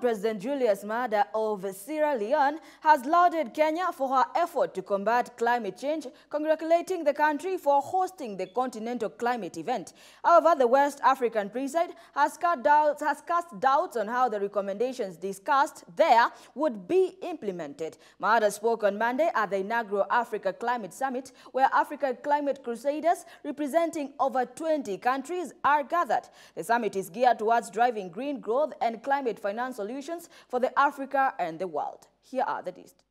President Julius Maada of Sierra Leone has lauded Kenya for her effort to combat climate change, congratulating the country for hosting the Continental Climate Event. However, the West African president has cast doubts on how the recommendations discussed there would be implemented. Maada spoke on Monday at the inaugural Africa Climate Summit, where Africa Climate Crusaders representing over 20 countries are gathered. The summit is geared towards driving green growth and climate finance solutions for the Africa and the world. Here are the list.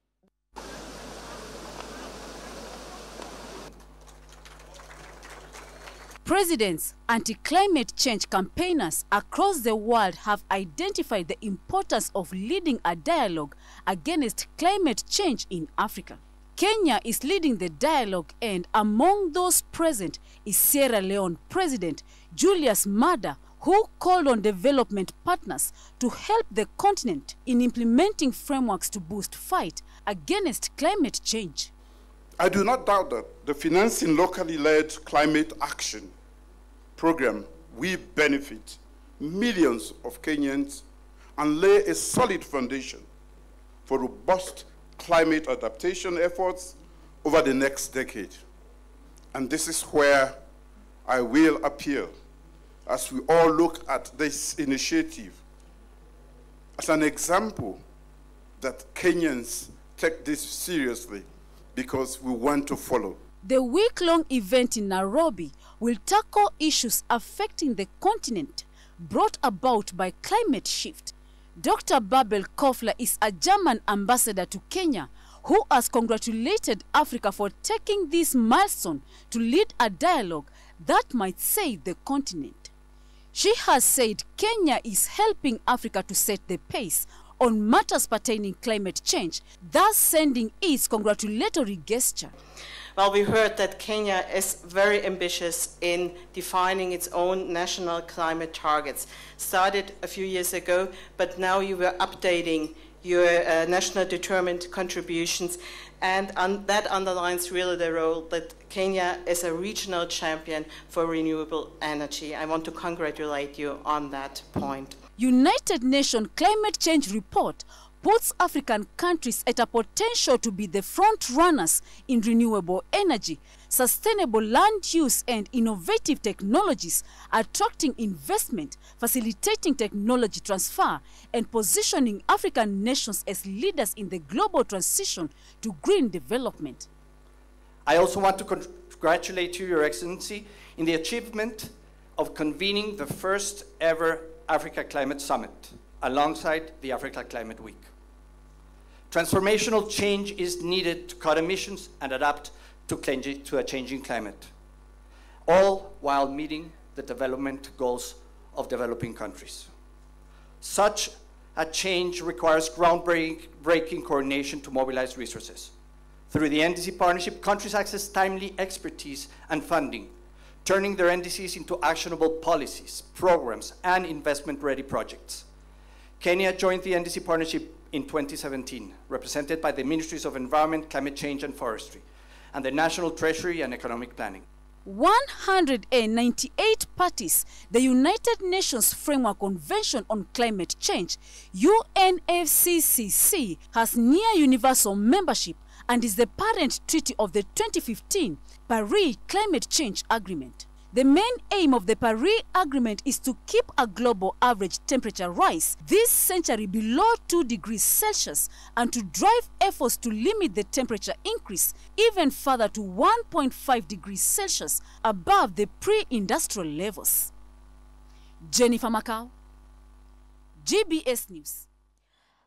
Presidents, anti-climate change campaigners across the world have identified the importance of leading a dialogue against climate change in Africa. Kenya is leading the dialogue, and among those present is Sierra Leone President Julius Maada, who called on development partners to help the continent in implementing frameworks to boost fight against climate change. I do not doubt that the financing locally led climate action program will benefit millions of Kenyans and lay a solid foundation for robust climate adaptation efforts over the next decade. And this is where I will appeal as we all look at this initiative as an example that Kenyans take this seriously because we want to follow. The week-long event in Nairobi will tackle issues affecting the continent brought about by climate shift. Dr. Babel Kofler is a German ambassador to Kenya who has congratulated Africa for taking this milestone to lead a dialogue that might save the continent. She has said Kenya is helping Africa to set the pace on matters pertaining climate change, thus sending its congratulatory gesture. Well, we heard that Kenya is very ambitious in defining its own national climate targets. Started a few years ago, but now you were updating your national determined contributions, and that underlines really the role that Kenya is a regional champion for renewable energy. I want to congratulate you on that point. United Nations Climate Change Report puts African countries at a potential to be the front runners in renewable energy, sustainable land use and innovative technologies, attracting investment, facilitating technology transfer, and positioning African nations as leaders in the global transition to green development. I also want to congratulate you, Your Excellency, in the achievement of convening the first ever Africa Climate Summit alongside the Africa Climate Week. Transformational change is needed to cut emissions and adapt to a changing climate, all while meeting the development goals of developing countries. Such a change requires groundbreaking coordination to mobilize resources. Through the NDC partnership, countries access timely expertise and funding, turning their NDCs into actionable policies, programs, and investment-ready projects. Kenya joined the NDC partnership in 2017, represented by the Ministries of Environment, Climate Change and Forestry, and the National Treasury and Economic Planning. 198 parties, the United Nations Framework Convention on Climate Change, UNFCCC, has near universal membership and is the parent treaty of the 2015 Paris Climate Change Agreement. The main aim of the Paris Agreement is to keep a global average temperature rise this century below 2 degrees Celsius and to drive efforts to limit the temperature increase even further to 1.5 degrees Celsius above the pre-industrial levels. Jennifer Macau, GBS News.